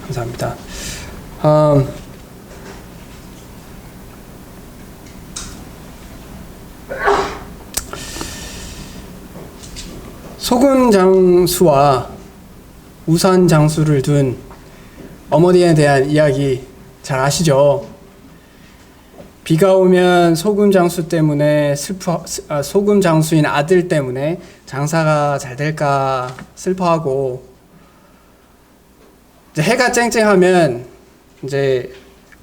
감사합니다. 소금 장수와 우산 장수를 둔 어머니에 대한 이야기 잘 아시죠? 비가 오면 소금 장수 때문에 소금 장수인 아들 때문에 장사가 잘 될까 슬퍼하고, 이제 해가 쨍쨍하면 이제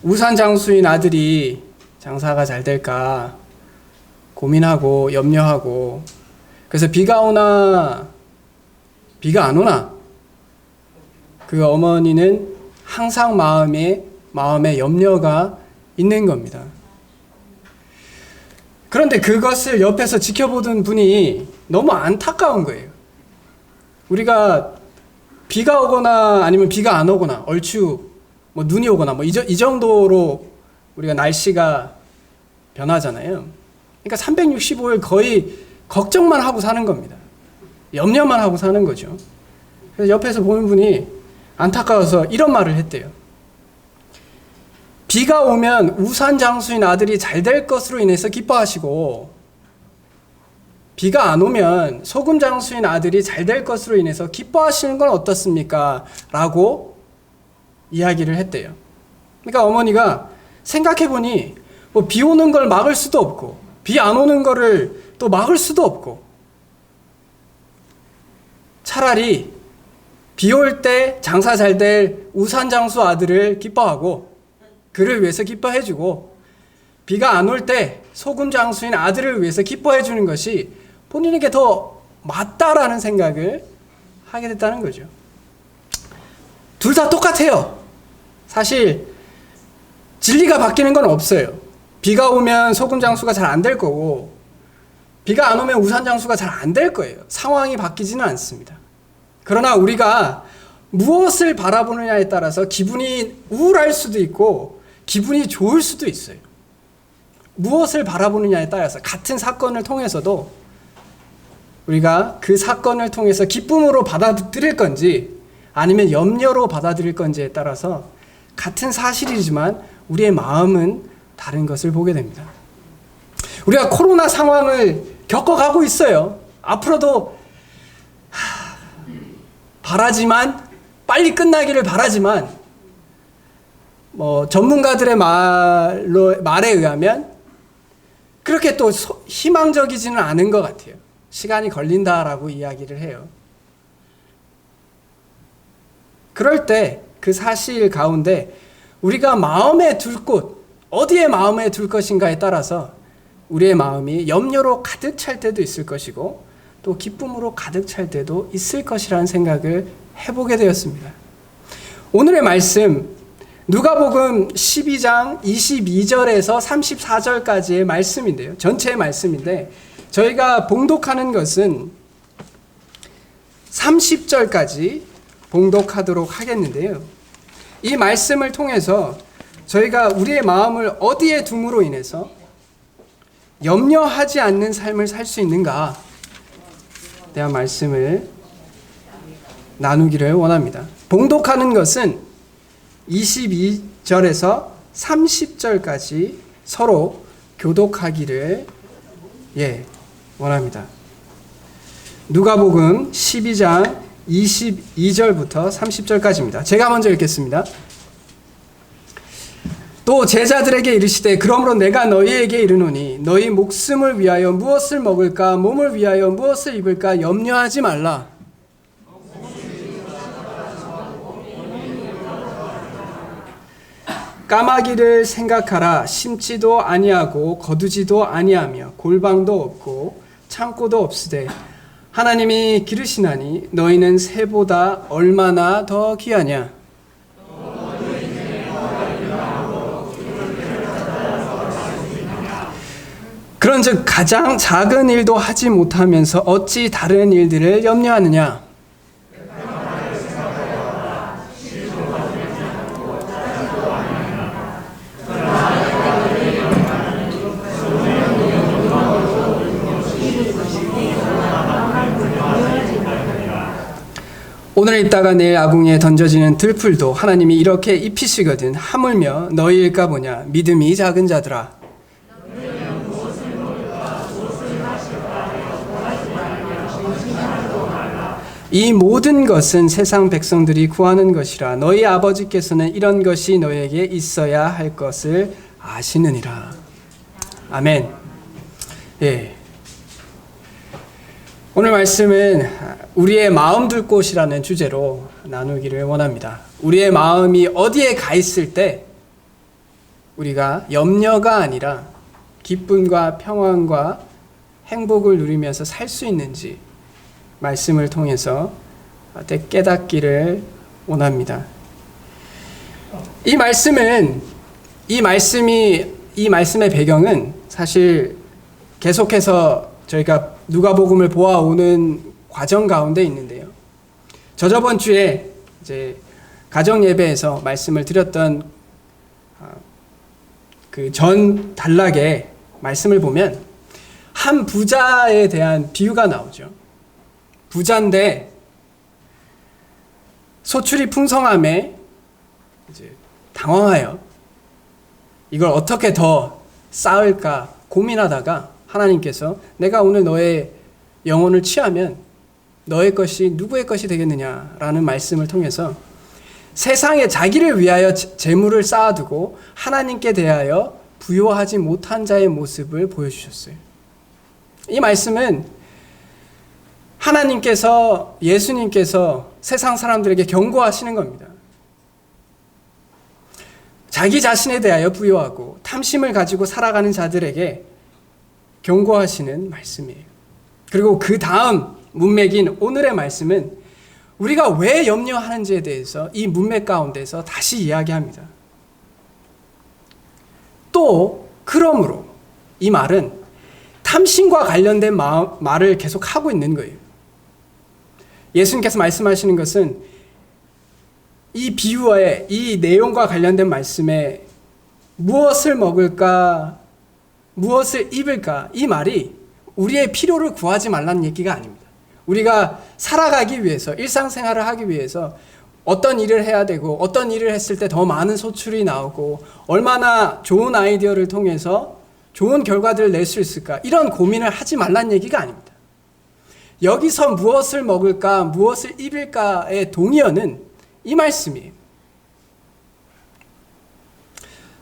우산 장수인 아들이 장사가 잘 될까 고민하고 염려하고, 그래서 비가 오나 비가 안 오나 그 어머니는 항상 마음에 염려가 있는 겁니다. 그런데 그것을 옆에서 지켜보던 분이 너무 안타까운 거예요. 우리가 비가 오거나 아니면 비가 안 오거나 얼추 뭐 눈이 오거나 뭐 이 정도로 우리가 날씨가 변하잖아요. 그러니까 365일 거의 걱정만 하고 사는 겁니다. 염려만 하고 사는 거죠. 그래서 옆에서 보는 분이 안타까워서 이런 말을 했대요. 비가 오면 우산 장수인 아들이 잘 될 것으로 인해서 기뻐하시고, 비가 안 오면 소금 장수인 아들이 잘 될 것으로 인해서 기뻐하시는 건 어떻습니까? 라고 이야기를 했대요. 그러니까 어머니가 생각해보니 뭐 비 오는 걸 막을 수도 없고 비 안 오는 거를 또 막을 수도 없고, 차라리 비 올 때 장사 잘 될 우산 장수 아들을 기뻐하고 그를 위해서 기뻐해주고, 비가 안 올 때 소금 장수인 아들을 위해서 기뻐해주는 것이 본인에게 더 맞다라는 생각을 하게 됐다는 거죠. 둘 다 똑같아요. 사실 진리가 바뀌는 건 없어요. 비가 오면 소금 장수가 잘 안 될 거고 비가 안 오면 우산 장수가 잘 안 될 거예요. 상황이 바뀌지는 않습니다. 그러나 우리가 무엇을 바라보느냐에 따라서 기분이 우울할 수도 있고 기분이 좋을 수도 있어요. 무엇을 바라보느냐에 따라서 같은 사건을 통해서도 우리가 그 사건을 통해서 기쁨으로 받아들일 건지 아니면 염려로 받아들일 건지에 따라서 같은 사실이지만 우리의 마음은 다른 것을 보게 됩니다. 우리가 코로나 상황을 겪어가고 있어요. 앞으로도 바라지만, 빨리 끝나기를 바라지만, 전문가들의 말에 의하면 그렇게 또 희망적이지는 않은 것 같아요. 시간이 걸린다라고 이야기를 해요. 그럴 때 그 사실 가운데 우리가 마음에 둘 곳, 어디에 마음에 둘 것인가에 따라서 우리의 마음이 염려로 가득 찰 때도 있을 것이고 또 기쁨으로 가득 찰 때도 있을 것이라는 생각을 해보게 되었습니다. 오늘의 말씀, 누가복음 12장 22절에서 34절까지의 말씀인데요. 전체의 말씀인데 저희가 봉독하는 것은 30절까지 봉독하도록 하겠는데요. 이 말씀을 통해서 저희가 우리의 마음을 어디에 둠으로 인해서 염려하지 않는 삶을 살 수 있는가 대한 말씀을 나누기를 원합니다. 봉독하는 것은 22절에서 30절까지 서로 교독하기를 원합니다. 누가복음 12장 22절부터 30절까지입니다. 제가 먼저 읽겠습니다. 또 제자들에게 이르시되 그러므로 내가 너희에게 이르노니 너희 목숨을 위하여 무엇을 먹을까 몸을 위하여 무엇을 입을까 염려하지 말라. 까마귀를 생각하라. 심지도 아니하고 거두지도 아니하며 골방도 없고 창고도 없으되 하나님이 기르시나니 너희는 새보다 얼마나 더 귀하냐. 그런즉 가장 작은 일도 하지 못하면서 어찌 다른 일들을 염려하느냐. 오늘 입다가 내일 아궁이에 던져지는 들풀도 하나님이 이렇게 입히시거든 하물며 너희일까 보냐. 믿음이 작은 자들아. 이 모든 것은 세상 백성들이 구하는 것이라. 너희 아버지께서는 이런 것이 너희에게 있어야 할 것을 아시느니라. 아멘. 예. 오늘 말씀은 우리의 마음 둘 곳이라는 주제로 나누기를 원합니다. 우리의 마음이 어디에 가 있을 때 우리가 염려가 아니라 기쁨과 평안과 행복을 누리면서 살 수 있는지 말씀을 통해서 깨닫기를 원합니다. 이 말씀의 배경은 사실 계속해서 저희가 누가복음을 보아오는 과정 가운데 있는데요. 저번 주에 이제 가정 예배에서 말씀을 드렸던 그 전 단락의 말씀을 보면 한 부자에 대한 비유가 나오죠. 부자인데 소출이 풍성함에 이제 당황하여 이걸 어떻게 더 쌓을까 고민하다가 하나님께서 내가 오늘 너의 영혼을 취하면 너의 것이 누구의 것이 되겠느냐라는 말씀을 통해서 세상에 자기를 위하여 재물을 쌓아두고 하나님께 대하여 부요하지 못한 자의 모습을 보여주셨어요. 이 말씀은 하나님께서, 예수님께서 세상 사람들에게 경고하시는 겁니다. 자기 자신에 대하여 부요하고 탐심을 가지고 살아가는 자들에게 경고하시는 말씀이에요. 그리고 그 다음 문맥인 오늘의 말씀은 우리가 왜 염려하는지에 대해서 이 문맥 가운데서 다시 이야기합니다. 또 그러므로 이 말은 탐심과 관련된 말을 계속 하고 있는 거예요. 예수님께서 말씀하시는 것은 이 비유의 이 내용과 관련된 말씀에 무엇을 먹을까, 무엇을 입을까, 이 말이 우리의 필요를 구하지 말라는 얘기가 아닙니다. 우리가 살아가기 위해서, 일상생활을 하기 위해서 어떤 일을 해야 되고 어떤 일을 했을 때 더 많은 소출이 나오고 얼마나 좋은 아이디어를 통해서 좋은 결과들을 낼 수 있을까, 이런 고민을 하지 말라는 얘기가 아닙니다. 여기서 무엇을 먹을까, 무엇을 입을까의 동의어는 이 말씀이에요.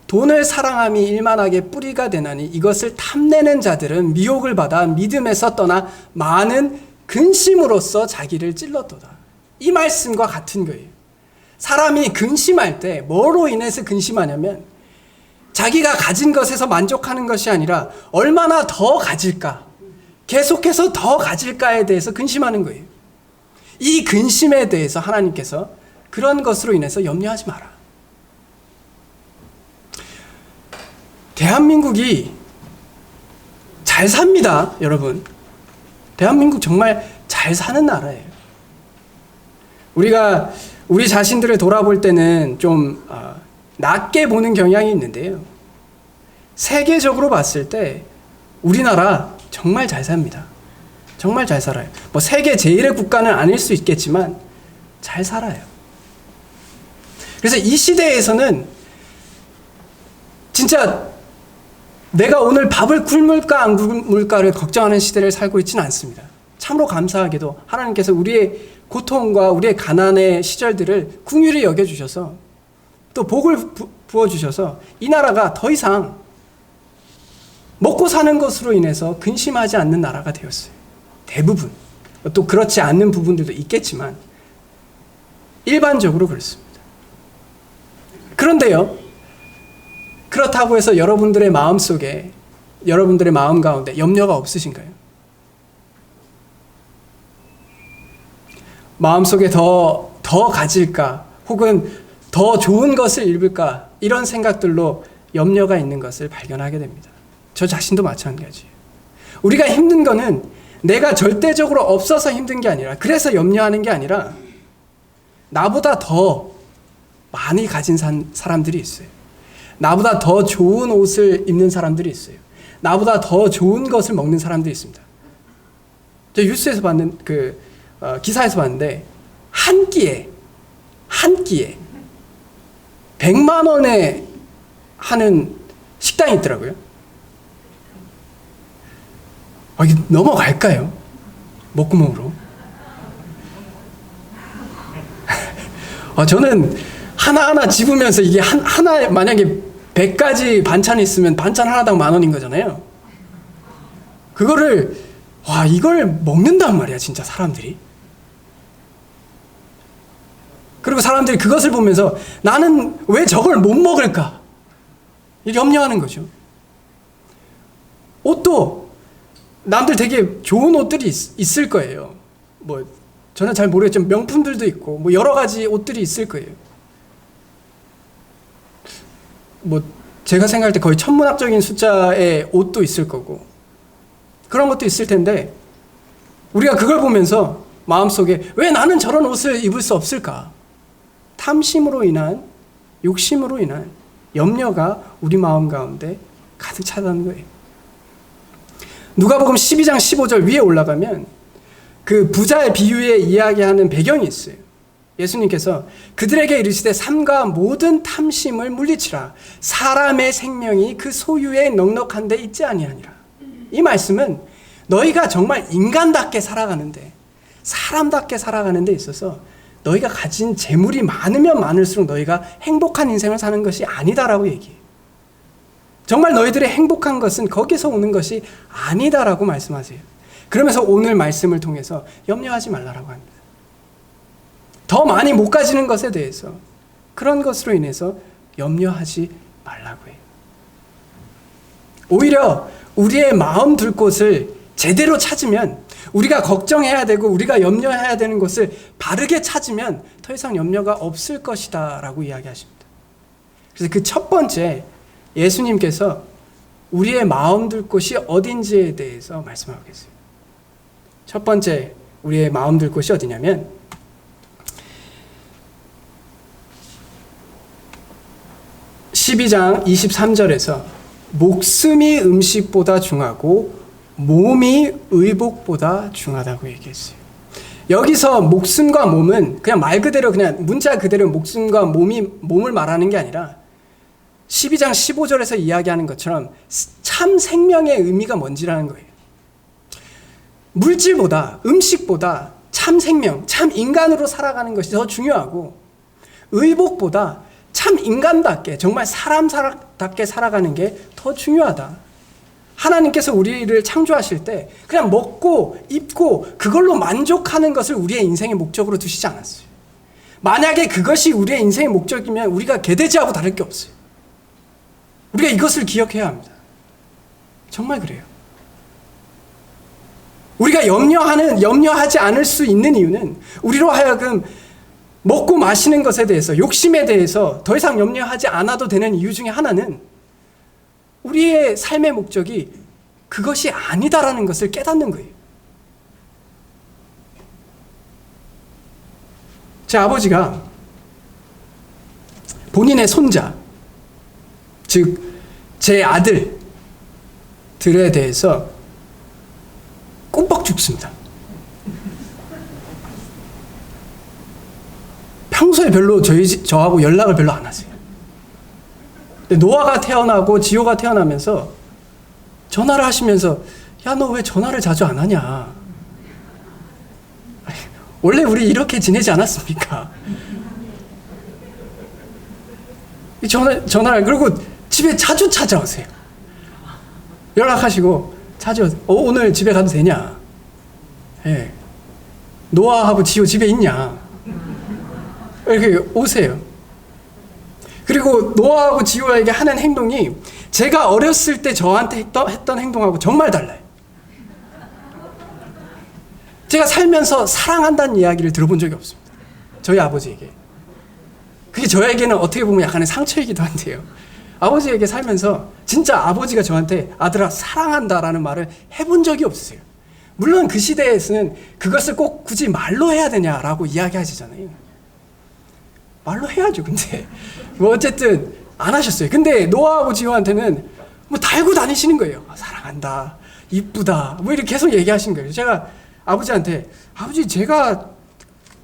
돈을 사랑함이 일만하게 뿌리가 되나니 이것을 탐내는 자들은 미혹을 받아 믿음에서 떠나 많은 근심으로써 자기를 찔렀도다. 이 말씀과 같은 거예요. 사람이 근심할 때 뭐로 인해서 근심하냐면 자기가 가진 것에서 만족하는 것이 아니라 얼마나 더 가질까, 계속해서 더 가질까에 대해서 근심하는 거예요. 이 근심에 대해서 하나님께서 그런 것으로 인해서 염려하지 마라. 대한민국이 잘 삽니다, 여러분. 대한민국 정말 잘 사는 나라예요. 우리가 우리 자신들을 돌아볼 때는 좀 낮게 보는 경향이 있는데요. 세계적으로 봤을 때 우리나라 정말 잘 삽니다. 정말 잘 살아요. 뭐 세계 제1의 국가는 아닐 수 있겠지만 잘 살아요. 그래서 이 시대에서는 진짜 내가 오늘 밥을 굶을까 안 굶을까를 걱정하는 시대를 살고 있지는 않습니다. 참으로 감사하게도 하나님께서 우리의 고통과 우리의 가난의 시절들을 긍휼히 여겨주셔서 또 복을 부어주셔서 이 나라가 더 이상 먹고 사는 것으로 인해서 근심하지 않는 나라가 되었어요. 대부분. 또 그렇지 않는 부분들도 있겠지만 일반적으로 그렇습니다. 그런데요, 그렇다고 해서 여러분들의 마음속에, 여러분들의 마음 가운데 염려가 없으신가요? 마음속에 더 가질까, 혹은 더 좋은 것을 입을까, 이런 생각들로 염려가 있는 것을 발견하게 됩니다. 저 자신도 마찬가지예요. 우리가 힘든 거는 내가 절대적으로 없어서 힘든 게 아니라, 그래서 염려하는 게 아니라 나보다 더 많이 가진 사람들이 있어요. 나보다 더 좋은 옷을 입는 사람들이 있어요. 나보다 더 좋은 것을 먹는 사람들이 있습니다. 저 뉴스에서 봤는 기사에서 봤는데 한 끼에 100만 원에 하는 식당이 있더라고요. 이게 넘어갈까요? 목구멍으로. 저는 하나하나 집으면서 이게 하나에 만약에 100가지 반찬이 있으면 반찬 하나당 10,000원인 거잖아요. 그거를 이걸 먹는단 말이야 진짜 사람들이. 그리고 사람들이 그것을 보면서 나는 왜 저걸 못 먹을까 염려하는 거죠. 옷도 남들 되게 좋은 옷들이 있을 거예요. 저는 잘 모르겠지만 명품들도 있고 여러 가지 옷들이 있을 거예요. 제가 생각할 때 거의 천문학적인 숫자의 옷도 있을 거고 그런 것도 있을 텐데 우리가 그걸 보면서 마음속에 왜 나는 저런 옷을 입을 수 없을까? 탐심으로 인한, 욕심으로 인한 염려가 우리 마음 가운데 가득 차다는 거예요. 누가복음 12장 15절 위에 올라가면 그 부자의 비유에 이야기하는 배경이 있어요. 예수님께서 그들에게 이르시되 삼가 모든 탐심을 물리치라. 사람의 생명이 그 소유에 넉넉한 데 있지 아니하니라. 이 말씀은 너희가 정말 인간답게 살아가는데 사람답게 살아가는 데 있어서 너희가 가진 재물이 많으면 많을수록 너희가 행복한 인생을 사는 것이 아니다라고 얘기해요. 정말 너희들의 행복한 것은 거기서 오는 것이 아니다라고 말씀하세요. 그러면서 오늘 말씀을 통해서 염려하지 말라라고 합니다. 더 많이 못 가지는 것에 대해서 그런 것으로 인해서 염려하지 말라고 해요. 오히려 우리의 마음 둘 곳을 제대로 찾으면 우리가 걱정해야 되고 우리가 염려해야 되는 것을 바르게 찾으면 더 이상 염려가 없을 것이다 라고 이야기하십니다. 그래서 그 첫 번째 예수님께서 우리의 마음 둘 곳이 어딘지에 대해서 말씀하고 계세요. 첫 번째 우리의 마음 둘 곳이 어디냐면 12장 23절에서 목숨이 음식보다 중하고 몸이 의복보다 중하다고 얘기했어요. 여기서 목숨과 몸은 그냥 말 그대로 그냥 문자 그대로 목숨과 몸을 말하는 게 아니라 12장 15절에서 이야기하는 것처럼 참 생명의 의미가 뭔지라는 거예요. 물질보다 음식보다 참 생명, 참 인간으로 살아가는 것이 더 중요하고 의복보다 참 인간답게 정말 사람답게 살아가는 게 더 중요하다. 하나님께서 우리를 창조하실 때 그냥 먹고 입고 그걸로 만족하는 것을 우리의 인생의 목적으로 두시지 않았어요. 만약에 그것이 우리의 인생의 목적이면 우리가 개돼지하고 다를 게 없어요. 우리가 이것을 기억해야 합니다. 정말 그래요. 우리가 염려하지 않을 수 있는 이유는 우리로 하여금 먹고 마시는 것에 대해서 욕심에 대해서 더 이상 염려하지 않아도 되는 이유 중에 하나는 우리의 삶의 목적이 그것이 아니다라는 것을 깨닫는 거예요. 제 아버지가 본인의 손자, 즉 제 아들들에 대해서 꿈뻑 죽습니다. 평소에 별로 저하고 연락을 별로 안 하세요. 노아가 태어나고 지호가 태어나면서 전화를 하시면서 야, 너 왜 전화를 자주 안 하냐? 원래 우리 이렇게 지내지 않았습니까? 전화를 그리고 집에 자주 찾아오세요. 연락하시고 자주 오늘 집에 가도 되냐? 예. 노아하고 지호 집에 있냐? 이렇게 오세요. 그리고 노아하고 지호에게 하는 행동이 제가 어렸을 때 저한테 했던 행동하고 정말 달라요. 제가 살면서 사랑한다는 이야기를 들어본 적이 없습니다. 저희 아버지에게. 그게 저에게는 어떻게 보면 약간의 상처이기도 한데요. 아버지에게 살면서 진짜 아버지가 저한테 아들아 사랑한다라는 말을 해본 적이 없으세요. 물론 그 시대에서는 그것을 꼭 굳이 말로 해야 되냐라고 이야기하시잖아요. 말로 해야죠. 근데 어쨌든 안 하셨어요. 근데 노아하고 지호한테는 달고 다니시는 거예요. 사랑한다, 이쁘다, 이렇게 계속 얘기하시는 거예요. 제가 아버지한테 아버지 제가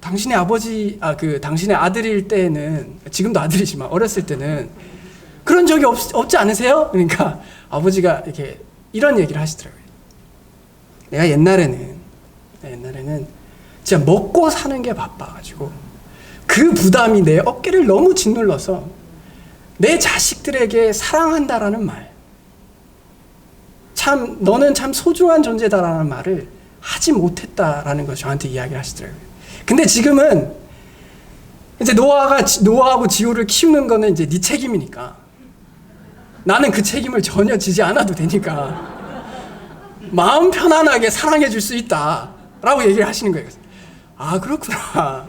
당신의 아버지, 당신의 아들일 때는, 지금도 아들이지만 어렸을 때는 그런 적이 없지 않으세요? 그러니까 아버지가 이렇게 이런 얘기를 하시더라고요. 내가 옛날에는 진짜 먹고 사는 게 바빠가지고 그 부담이 내 어깨를 너무 짓눌러서 내 자식들에게 사랑한다라는 말, 참 너는 참 소중한 존재다라는 말을 하지 못했다라는 걸 저한테 이야기를 하시더라고요. 근데 지금은 이제 노아하고 지호를 키우는 거는 이제 네 책임이니까 나는 그 책임을 전혀 지지 않아도 되니까 마음 편안하게 사랑해 줄 수 있다라고 얘기를 하시는 거예요. 아, 그렇구나.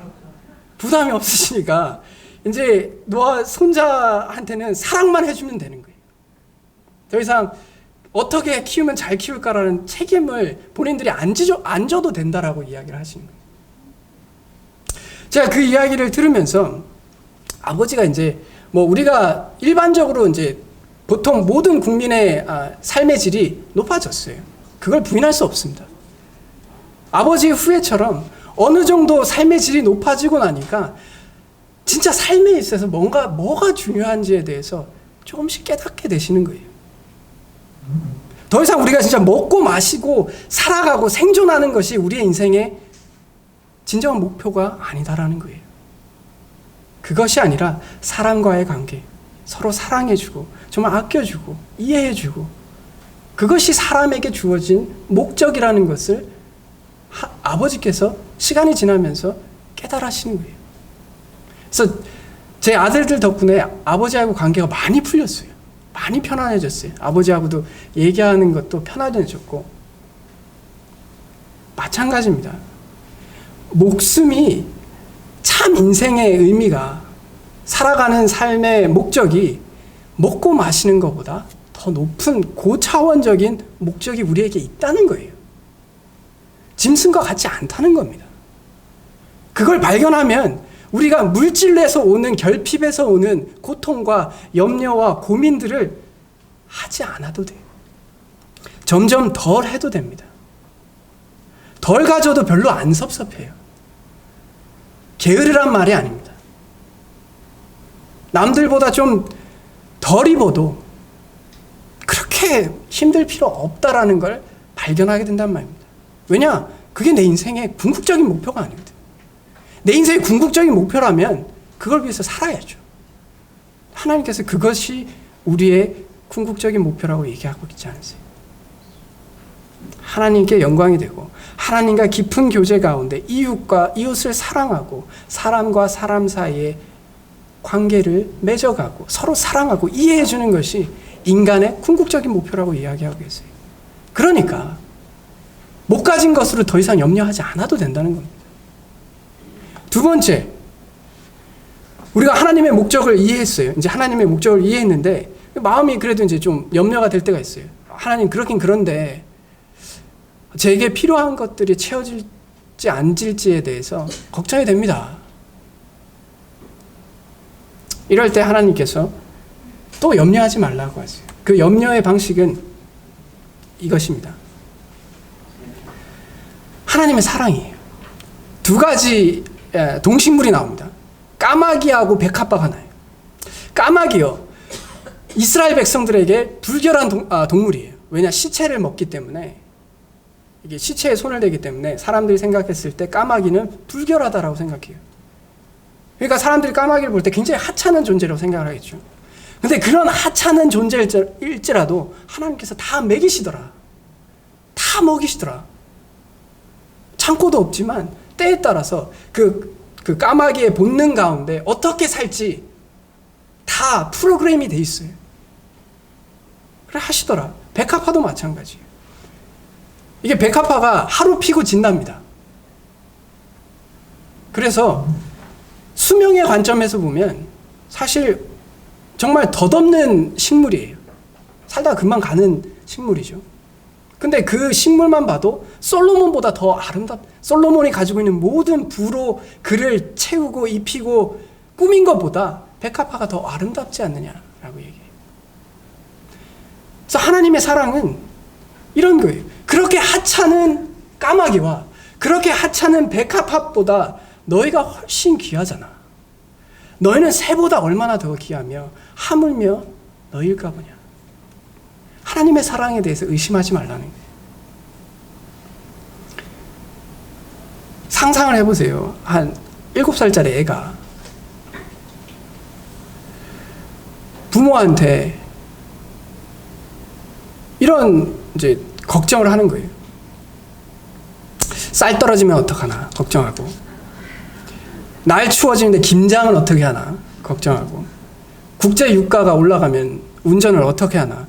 부담이 없으시니까 이제 노아 손자한테는 사랑만 해주면 되는 거예요. 더 이상 어떻게 키우면 잘 키울까라는 책임을 본인들이 안 져도 된다라고 이야기를 하시는 거예요. 제가 그 이야기를 들으면서 아버지가 이제 뭐 우리가 일반적으로 이제 보통 모든 국민의 삶의 질이 높아졌어요. 그걸 부인할 수 없습니다. 아버지의 후예처럼 어느 정도 삶의 질이 높아지고 나니까 진짜 삶에 있어서 뭐가 중요한지에 대해서 조금씩 깨닫게 되시는 거예요. 더 이상 우리가 진짜 먹고 마시고 살아가고 생존하는 것이 우리의 인생의 진정한 목표가 아니다라는 거예요. 그것이 아니라 사람과의 관계, 서로 사랑해주고 정말 아껴주고 이해해주고 그것이 사람에게 주어진 목적이라는 것을 아버지께서 시간이 지나면서 깨달으시는 거예요. 그래서 제 아들들 덕분에 아버지하고 관계가 많이 풀렸어요. 많이 편안해졌어요. 아버지하고도 얘기하는 것도 편안해졌고 마찬가지입니다. 목숨이 참 인생의 의미가 살아가는 삶의 목적이 먹고 마시는 것보다 더 높은 고차원적인 목적이 우리에게 있다는 거예요. 짐승과 같지 않다는 겁니다. 그걸 발견하면 우리가 물질에서 오는 결핍에서 오는 고통과 염려와 고민들을 하지 않아도 돼요. 점점 덜 해도 됩니다. 덜 가져도 별로 안 섭섭해요. 게으르란 말이 아닙니다. 남들보다 좀 덜 입어도 그렇게 힘들 필요 없다라는 걸 발견하게 된단 말입니다. 왜냐? 그게 내 인생의 궁극적인 목표가 아니거든. 내 인생의 궁극적인 목표라면 그걸 위해서 살아야죠. 하나님께서 그것이 우리의 궁극적인 목표라고 얘기하고 있지 않으세요? 하나님께 영광이 되고 하나님과 깊은 교제 가운데 이웃을 사랑하고 사람과 사람 사이에 관계를 맺어가고 서로 사랑하고 이해해주는 것이 인간의 궁극적인 목표라고 이야기하고 계세요. 그러니까 못 가진 것으로 더 이상 염려하지 않아도 된다는 겁니다. 두 번째, 우리가 하나님의 목적을 이해했어요. 이제 하나님의 목적을 이해했는데 마음이 그래도 이제 좀 염려가 될 때가 있어요. 하나님 그렇긴 그런데 제게 필요한 것들이 채워질지 안 질지에 대해서 걱정이 됩니다. 이럴 때 하나님께서 또 염려하지 말라고 하세요. 그 염려의 방식은 이것입니다. 하나님의 사랑이에요. 두 가지 동식물이 나옵니다. 까마귀하고 백합화가 나요. 까마귀요. 이스라엘 백성들에게 불결한 동물이에요. 왜냐? 시체를 먹기 때문에 이게 시체에 손을 대기 때문에 사람들이 생각했을 때 까마귀는 불결하다라고 생각해요. 그러니까 사람들이 까마귀를 볼 때 굉장히 하찮은 존재라고 생각을 하겠죠. 근데 그런 하찮은 존재일지라도 하나님께서 다 먹이시더라. 다 먹이시더라. 창고도 없지만 때에 따라서 그 까마귀의 본능 가운데 어떻게 살지 다 프로그램이 돼 있어요. 그래 하시더라. 백합화도 마찬가지예요. 이게 백합화가 하루 피고 진답니다. 그래서 수명의 관점에서 보면 사실 정말 덧없는 식물이에요. 살다가 금방 가는 식물이죠. 근데 그 식물만 봐도 솔로몬보다 더 솔로몬이 가지고 있는 모든 부로 그를 채우고 입히고 꾸민 것보다 백합화가 더 아름답지 않느냐라고 얘기해요. 그래서 하나님의 사랑은 이런 거예요. 그렇게 하찮은 까마귀와 그렇게 하찮은 백합화보다 너희가 훨씬 귀하잖아. 너희는 새보다 얼마나 더 귀하며 하물며 너희일까 보냐. 하나님의 사랑에 대해서 의심하지 말라는 거예요. 상상을 해보세요. 한 7살짜리 애가 부모한테 이런 이제 걱정을 하는 거예요. 쌀 떨어지면 어떡하나 걱정하고, 날 추워지는데 김장은 어떻게 하나 걱정하고, 국제 유가가 올라가면 운전을 어떻게 하나,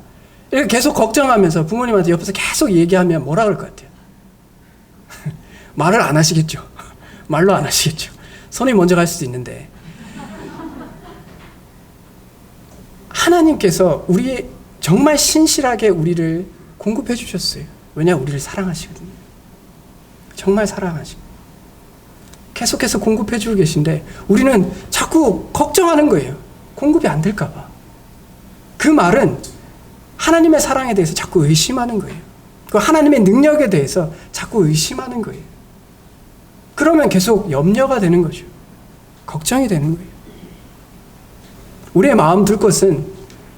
이렇게 계속 걱정하면서 부모님한테 옆에서 계속 얘기하면 뭐라 그럴 것 같아요? 말을 안 하시겠죠. 말로 안 하시겠죠. 손이 먼저 갈 수도 있는데, 하나님께서 정말 신실하게 우리를 공급해 주셨어요. 왜냐? 우리를 사랑하시거든요. 정말 사랑하시고 계속해서 공급해 주고 계신데 우리는 자꾸 걱정하는 거예요. 공급이 안 될까 봐. 그 말은 하나님의 사랑에 대해서 자꾸 의심하는 거예요. 그 하나님의 능력에 대해서 자꾸 의심하는 거예요. 그러면 계속 염려가 되는 거죠. 걱정이 되는 거예요. 우리의 마음 둘 것은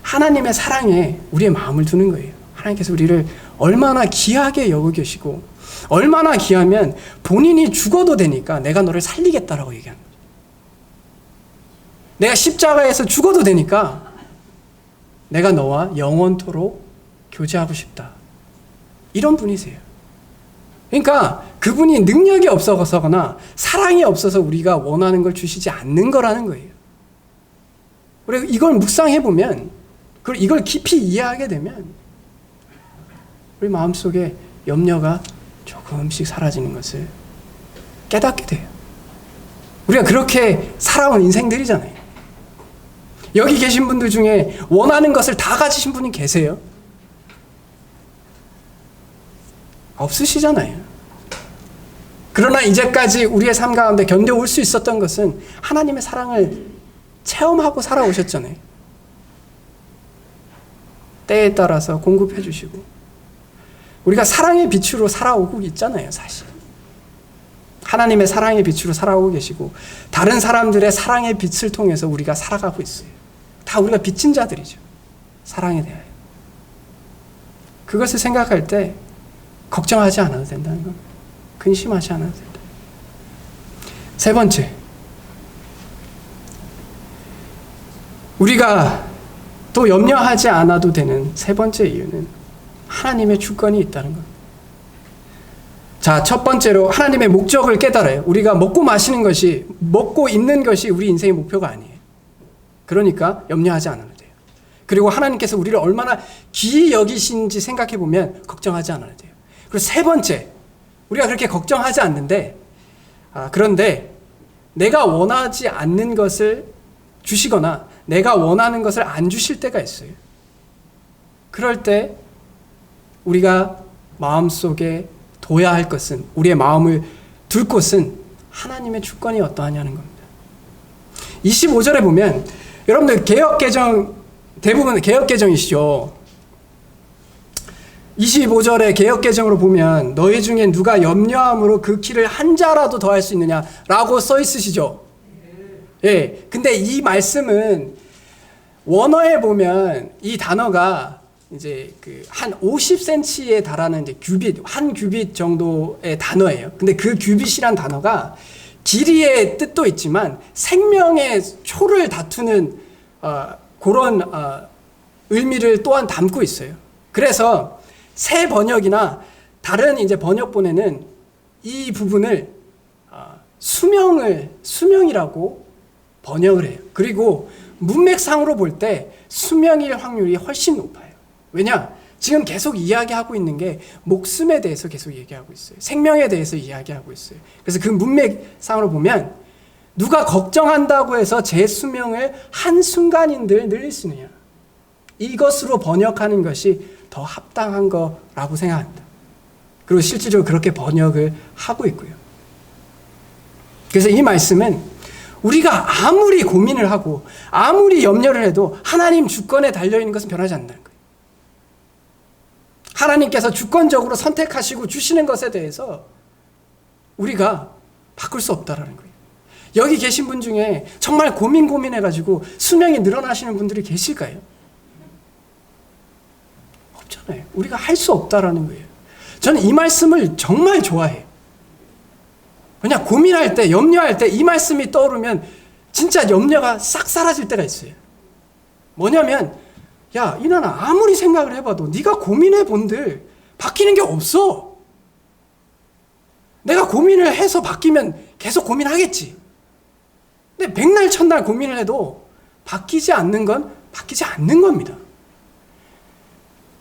하나님의 사랑에 우리의 마음을 두는 거예요. 하나님께서 우리를 얼마나 귀하게 여겨 계시고, 얼마나 귀하면 본인이 죽어도 되니까 내가 너를 살리겠다라고 얘기하는 거죠. 내가 십자가에서 죽어도 되니까 내가 너와 영원토록 교제하고 싶다. 이런 분이세요. 그러니까 그분이 능력이 없어서거나 사랑이 없어서 우리가 원하는 걸 주시지 않는 거라는 거예요. 그리고 이걸 묵상해보면, 그리고 이걸 깊이 이해하게 되면 우리 마음속에 염려가 조금씩 사라지는 것을 깨닫게 돼요. 우리가 그렇게 살아온 인생들이잖아요. 여기 계신 분들 중에 원하는 것을 다 가지신 분이 계세요? 없으시잖아요. 그러나 이제까지 우리의 삶 가운데 견뎌올 수 있었던 것은 하나님의 사랑을 체험하고 살아오셨잖아요. 때에 따라서 공급해 주시고, 우리가 사랑의 빛으로 살아오고 있잖아요, 사실. 하나님의 사랑의 빛으로 살아오고 계시고, 다른 사람들의 사랑의 빛을 통해서 우리가 살아가고 있어요. 다 우리가 빚진 자들이죠. 사랑에 대하여. 그것을 생각할 때 걱정하지 않아도 된다는 겁니다. 근심하지 않아도 된다. 세 번째, 우리가 또 염려하지 않아도 되는 세 번째 이유는 하나님의 주권이 있다는 겁니다. 자, 첫 번째로 하나님의 목적을 깨달아요. 우리가 먹고 마시는 것이, 먹고 있는 것이 우리 인생의 목표가 아니에요. 그러니까 염려하지 않아도 돼요. 그리고 하나님께서 우리를 얼마나 귀히 여기신지 생각해 보면 걱정하지 않아도 돼요. 그리고 세 번째, 우리가 그렇게 걱정하지 않는데, 그런데 내가 원하지 않는 것을 주시거나 내가 원하는 것을 안 주실 때가 있어요. 그럴 때 우리가 마음속에 둬야 할 것은, 우리의 마음을 둘 곳은 하나님의 주권이 어떠하냐는 겁니다. 25절에 보면, 여러분들 개역개정, 대부분 개역개정이시죠. 25절에 개역개정으로 보면 너희 중에 누가 염려함으로 그 키를 한 자라도 더할 수 있느냐라고 써 있으시죠. 예. 근데 이 말씀은 원어에 보면 이 단어가 이제 한 50cm에 달하는 이제 규빗, 한 규빗 정도의 단어예요. 근데 그 규빗이란 단어가 길이의 뜻도 있지만 생명의 초를 다투는 그런 의미를 또한 담고 있어요. 그래서 새 번역이나 다른 이제 번역본에는 이 부분을 수명이라고 번역을 해요. 그리고 문맥상으로 볼 때 수명일 확률이 훨씬 높아요. 왜냐? 지금 계속 이야기하고 있는 게 목숨에 대해서 계속 얘기하고 있어요. 생명에 대해서 이야기하고 있어요. 그래서 그 문맥상으로 보면 누가 걱정한다고 해서 제 수명을 한순간인들 늘릴 수 있느냐, 이것으로 번역하는 것이 더 합당한 거라고 생각합니다. 그리고 실질적으로 그렇게 번역을 하고 있고요. 그래서 이 말씀은 우리가 아무리 고민을 하고 아무리 염려를 해도 하나님 주권에 달려있는 것은 변하지 않는다는 거예요. 하나님께서 주권적으로 선택하시고 주시는 것에 대해서 우리가 바꿀 수 없다라는 거예요. 여기 계신 분 중에 정말 고민해가지고 수명이 늘어나시는 분들이 계실까요? 없잖아요. 우리가 할 수 없다라는 거예요. 저는 이 말씀을 정말 좋아해요. 그냥 고민할 때, 염려할 때 이 말씀이 떠오르면 진짜 염려가 싹 사라질 때가 있어요. 뭐냐면, 야, 이나나 아무리 생각을 해봐도 네가 고민해 본들 바뀌는 게 없어. 내가 고민을 해서 바뀌면 계속 고민하겠지. 근데 백날 첫날 고민을 해도 바뀌지 않는 건 바뀌지 않는 겁니다.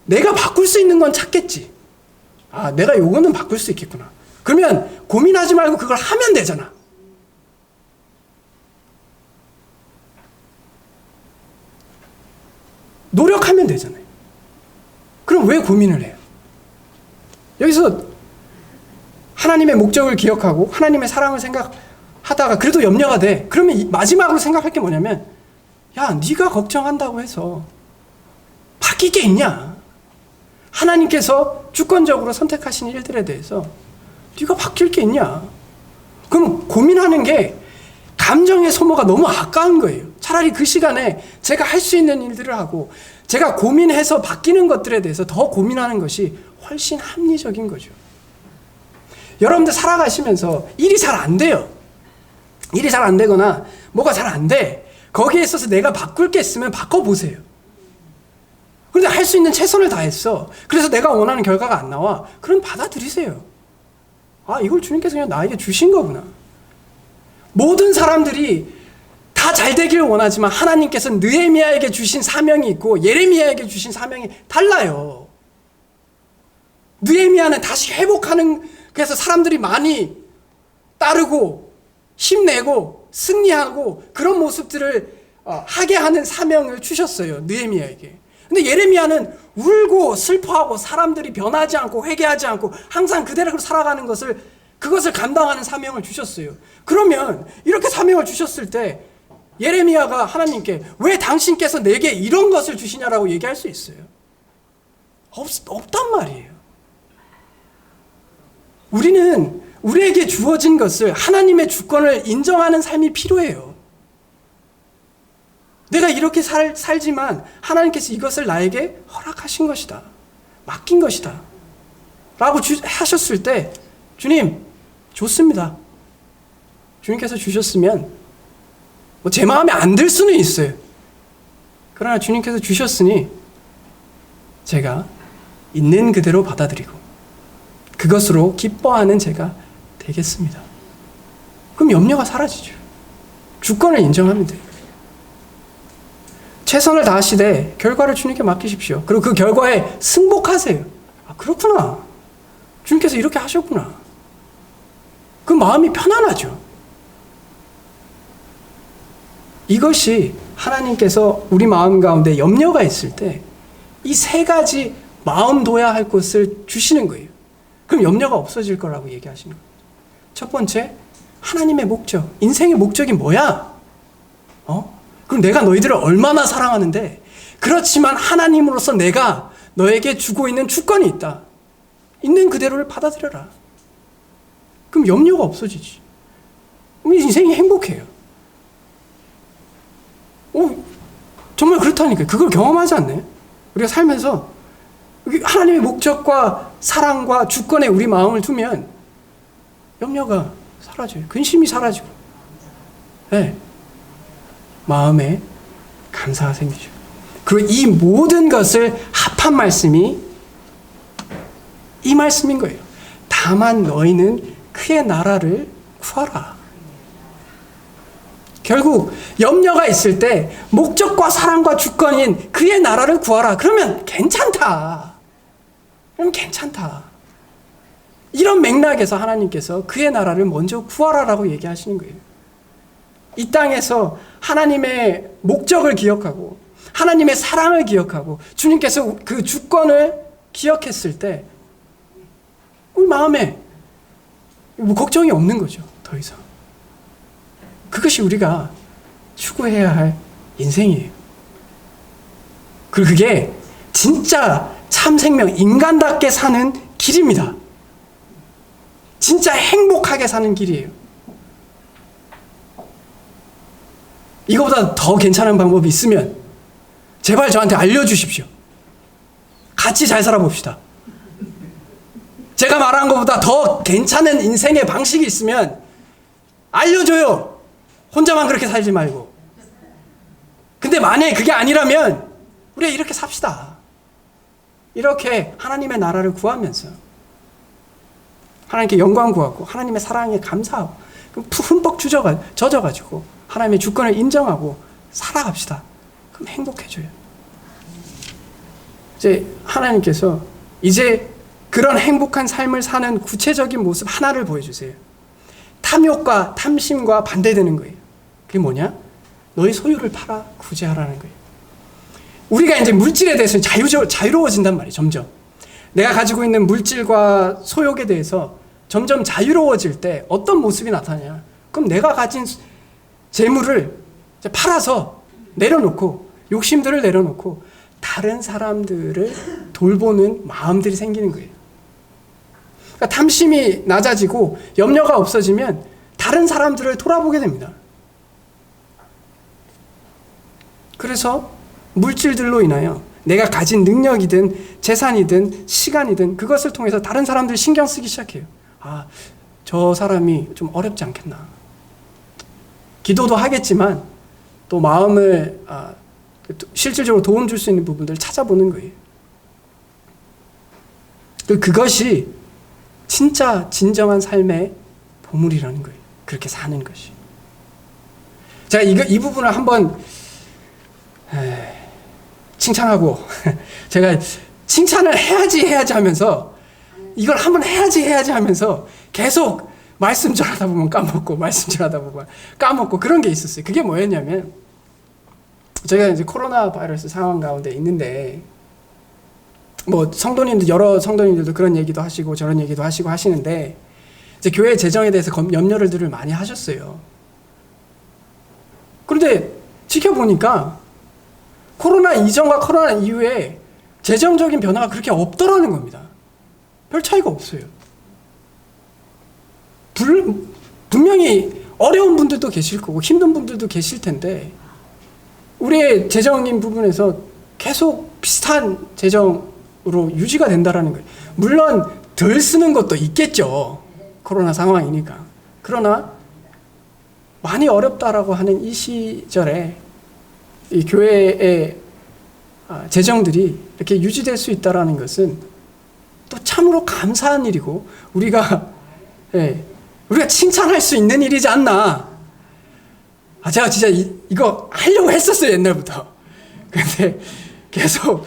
내가 바꿀 수 있는 건 찾겠지. 아, 내가 요거는 바꿀 수 있겠구나. 그러면 고민하지 말고 그걸 하면 되잖아. 노력하면 되잖아요. 그럼 왜 고민을 해요? 여기서 하나님의 목적을 기억하고 하나님의 사랑을 생각하다가 그래도 염려가 돼. 그러면 마지막으로 생각할 게 뭐냐면, 야, 네가 걱정한다고 해서 바뀔 게 있냐? 하나님께서 주권적으로 선택하신 일들에 대해서 네가 바뀔 게 있냐? 그럼 고민하는 게 감정의 소모가 너무 아까운 거예요. 차라리 그 시간에 제가 할 수 있는 일들을 하고 제가 고민해서 바뀌는 것들에 대해서 더 고민하는 것이 훨씬 합리적인 거죠. 여러분들 살아가시면서 일이 잘 안 돼요. 일이 잘 안 되거나 뭐가 잘 안 돼. 거기에 있어서 내가 바꿀 게 있으면 바꿔보세요. 그런데 할 수 있는 최선을 다했어. 그래서 내가 원하는 결과가 안 나와. 그럼 받아들이세요. 아, 이걸 주님께서 그냥 나에게 주신 거구나. 모든 사람들이 다 잘 되기를 원하지만 하나님께서 느헤미야에게 주신 사명이 있고 예레미야에게 주신 사명이 달라요. 느헤미야는 다시 회복하는, 그래서 사람들이 많이 따르고 힘내고 승리하고 그런 모습들을 하게 하는 사명을 주셨어요. 느헤미야에게. 근데 예레미야는 울고 슬퍼하고 사람들이 변하지 않고 회개하지 않고 항상 그대로 살아가는 그것을 감당하는 사명을 주셨어요. 그러면 이렇게 사명을 주셨을 때 예레미야가 하나님께 왜 당신께서 내게 이런 것을 주시냐라고 얘기할 수 있어요? 없단 말이에요. 우리는 우리에게 주어진 것을, 하나님의 주권을 인정하는 삶이 필요해요. 내가 이렇게 살지만 하나님께서 이것을 나에게 허락하신 것이다. 맡긴 것이다. 라고 하셨을 때, 주님, 좋습니다. 주님께서 주셨으면 뭐 제 마음에 안 들 수는 있어요. 그러나 주님께서 주셨으니 제가 있는 그대로 받아들이고 그것으로 기뻐하는 제가 되겠습니다. 그럼 염려가 사라지죠. 주권을 인정하면 돼요. 최선을 다하시되 결과를 주님께 맡기십시오. 그리고 그 결과에 승복하세요. 아, 그렇구나. 주님께서 이렇게 하셨구나. 그 마음이 편안하죠. 이것이 하나님께서 우리 마음 가운데 염려가 있을 때 이 세 가지 마음 둬야 할 것을 주시는 거예요. 그럼 염려가 없어질 거라고 얘기하시는 거예요. 첫 번째, 하나님의 목적. 인생의 목적이 뭐야? 그럼 내가 너희들을 얼마나 사랑하는데, 그렇지만 하나님으로서 내가 너에게 주고 있는 주권이 있다. 있는 그대로를 받아들여라. 그럼 염려가 없어지지. 그럼 인생이 행복해요. 정말 그렇다니까요. 그걸 경험하지 않나요? 우리가 살면서 하나님의 목적과 사랑과 주권에 우리 마음을 두면 염려가 사라져요. 근심이 사라지고, 네. 마음에 감사가 생기죠. 그리고 이 모든 것을 합한 말씀이 이 말씀인 거예요. 다만 너희는 그의 나라를 구하라. 결국 염려가 있을 때 목적과 사랑과 주권인 그의 나라를 구하라. 그러면 괜찮다. 이런 맥락에서 하나님께서 그의 나라를 먼저 구하라라고 얘기하시는 거예요. 이 땅에서 하나님의 목적을 기억하고 하나님의 사랑을 기억하고 주님께서 그 주권을 기억했을 때 우리 마음에 뭐 걱정이 없는 거죠. 더 이상. 그것이 우리가 추구해야 할 인생이에요. 그리고 그게 진짜 참 생명, 인간답게 사는 길입니다. 진짜 행복하게 사는 길이에요. 이거보다 더 괜찮은 방법이 있으면 제발 저한테 알려주십시오. 같이 잘 살아봅시다. 제가 말한 것보다 더 괜찮은 인생의 방식이 있으면 알려줘요. 혼자만 그렇게 살지 말고. 근데 만약에 그게 아니라면 우리가 이렇게 삽시다. 이렇게 하나님의 나라를 구하면서 하나님께 영광 구하고 하나님의 사랑에 감사하고 흠뻑 젖어가지고 하나님의 주권을 인정하고 살아갑시다. 그럼 행복해져요. 이제 하나님께서 이제 그런 행복한 삶을 사는 구체적인 모습 하나를 보여주세요. 탐욕과 탐심과 반대되는 거예요. 그게 뭐냐? 너희 소유를 팔아 구제하라는 거예요. 우리가 이제 물질에 대해서는 자유로워진단 말이에요. 점점. 내가 가지고 있는 물질과 소욕에 대해서 점점 자유로워질 때 어떤 모습이 나타나냐? 그럼 내가 가진 재물을 팔아서 내려놓고 욕심들을 내려놓고 다른 사람들을 돌보는 마음들이 생기는 거예요. 그러니까 탐심이 낮아지고 염려가 없어지면 다른 사람들을 돌아보게 됩니다. 그래서 물질들로 인하여 내가 가진 능력이든 재산이든 시간이든 그것을 통해서 다른 사람들 신경 쓰기 시작해요. 아, 저 사람이 좀 어렵지 않겠나. 기도도 하겠지만 또 마음을 실질적으로 도움 줄 수 있는 부분들을 찾아보는 거예요. 그것이 진짜 진정한 삶의 보물이라는 거예요. 그렇게 사는 것이. 제가 이 부분을 한번 칭찬하고 제가 칭찬을 해야지 하면서 이걸 한번 해야지 하면서 계속 말씀 전하다 보면 까먹고 말씀 전하다 보면 까먹고 그런 게 있었어요. 그게 뭐였냐면 저희가 이제 코로나 바이러스 상황 가운데 있는데 뭐 여러 성도님들도 그런 얘기도 하시고 저런 얘기도 하시고 하시는데 이제 교회 재정에 대해서 염려를 많이 하셨어요. 그런데 지켜보니까 코로나 이전과 코로나 이후에 재정적인 변화가 그렇게 없더라는 겁니다. 별 차이가 없어요. 분명히 어려운 분들도 계실 거고 힘든 분들도 계실 텐데 우리의 재정인 부분에서 계속 비슷한 재정으로 유지가 된다라는 거예요. 물론 덜 쓰는 것도 있겠죠. 코로나 상황이니까. 그러나 많이 어렵다라고 하는 이 시절에 이 교회의 재정들이 이렇게 유지될 수 있다라는 것은 또 참으로 감사한 일이고 우리가 칭찬할 수 있는 일이지 않나. 제가 진짜 이거 하려고 했었어요, 옛날부터. 근데 계속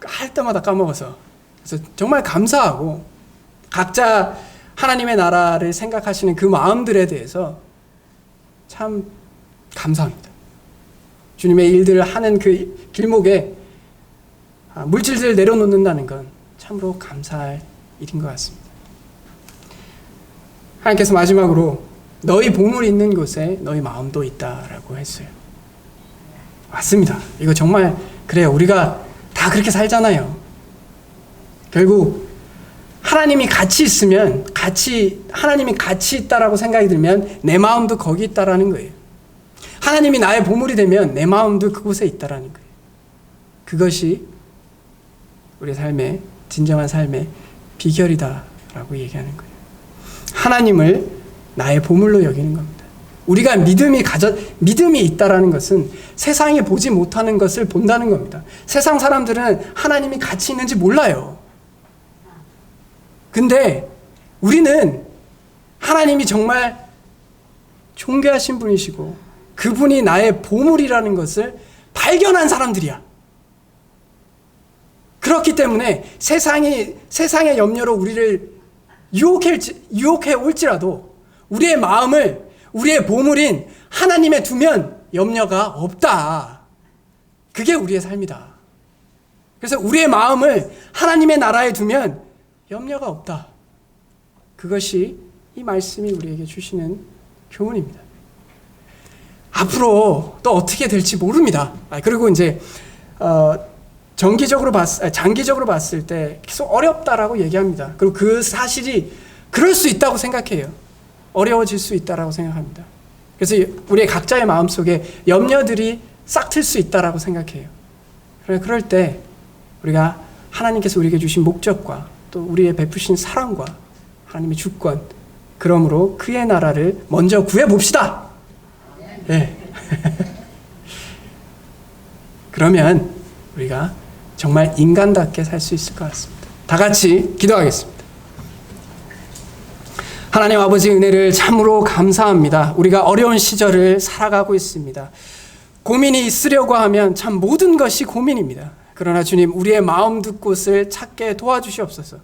할 때마다 까먹어서. 그래서 정말 감사하고 각자 하나님의 나라를 생각하시는 그 마음들에 대해서 참 감사합니다. 주님의 일들을 하는 그 길목에 물질들을 내려놓는다는 건 참으로 감사할 일인 것 같습니다. 하나님께서 마지막으로 너희 보물이 있는 곳에 너희 마음도 있다라고 했어요. 맞습니다. 이거 정말 그래요. 우리가 다 그렇게 살잖아요. 결국 하나님이 같이 있으면 하나님이 같이 있다라고 생각이 들면 내 마음도 거기 있다라는 거예요. 하나님이 나의 보물이 되면 내 마음도 그곳에 있다라는 거예요. 그것이 우리의 삶의 진정한 삶의 비결이다라고 얘기하는 거예요. 하나님을 나의 보물로 여기는 겁니다. 우리가 믿음이 있다라는 것은 세상이 보지 못하는 것을 본다는 겁니다. 세상 사람들은 하나님이 같이 있는지 몰라요. 근데 우리는 하나님이 정말 존귀하신 분이시고 그분이 나의 보물이라는 것을 발견한 사람들이야. 그렇기 때문에 세상의 염려로 우리를 유혹해 올지라도 우리의 마음을 우리의 보물인 하나님에 두면 염려가 없다. 그게 우리의 삶이다. 그래서 우리의 마음을 하나님의 나라에 두면 염려가 없다. 그것이 이 말씀이 우리에게 주시는 교훈입니다. 앞으로 또 어떻게 될지 모릅니다. 그리고 이제 장기적으로 봤을 때 계속 어렵다라고 얘기합니다. 그리고 그 사실이 그럴 수 있다고 생각해요. 어려워질 수 있다라고 생각합니다. 그래서 우리의 각자의 마음속에 염려들이 싹틀 수 있다라고 생각해요. 그럴 때 우리가 하나님께서 우리에게 주신 목적과 또 우리의 베푸신 사랑과 하나님의 주권, 그러므로 그의 나라를 먼저 구해봅시다. 네. 그러면 우리가 정말 인간답게 살 수 있을 것 같습니다. 다 같이 기도하겠습니다. 하나님 아버지, 은혜를 참으로 감사합니다. 우리가 어려운 시절을 살아가고 있습니다. 고민이 있으려고 하면 참 모든 것이 고민입니다. 그러나 주님, 우리의 마음 둘 곳을 찾게 도와주시옵소서.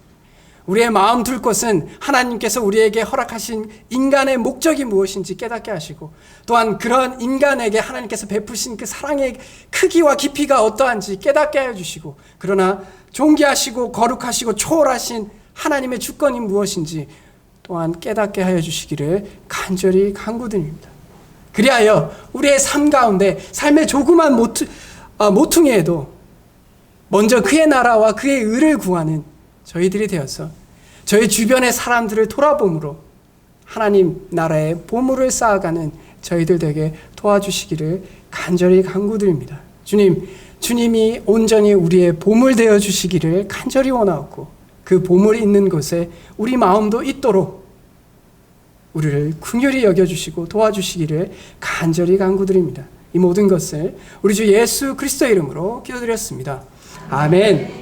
우리의 마음 둘 곳은 하나님께서 우리에게 허락하신 인간의 목적이 무엇인지 깨닫게 하시고, 또한 그런 인간에게 하나님께서 베푸신 그 사랑의 크기와 깊이가 어떠한지 깨닫게 해주시고, 그러나 존귀하시고 거룩하시고 초월하신 하나님의 주권이 무엇인지 또한 깨닫게 하여 주시기를 간절히 간구드립니다. 그리하여 우리의 삶 가운데 삶의 조그만 모퉁이에도 먼저 그의 나라와 그의 의를 구하는 저희들이 되어서 저희 주변의 사람들을 돌아봄으로 하나님 나라의 보물을 쌓아가는 저희들 되게 도와주시기를 간절히 간구드립니다. 주님, 주님이 온전히 우리의 보물 되어 주시기를 간절히 원하옵고, 그 보물이 있는 곳에 우리 마음도 있도록 우리를 긍휼히 여겨주시고 도와주시기를 간절히 간구드립니다. 이 모든 것을 우리 주 예수 그리스도의 이름으로 기도드렸습니다. 아멘.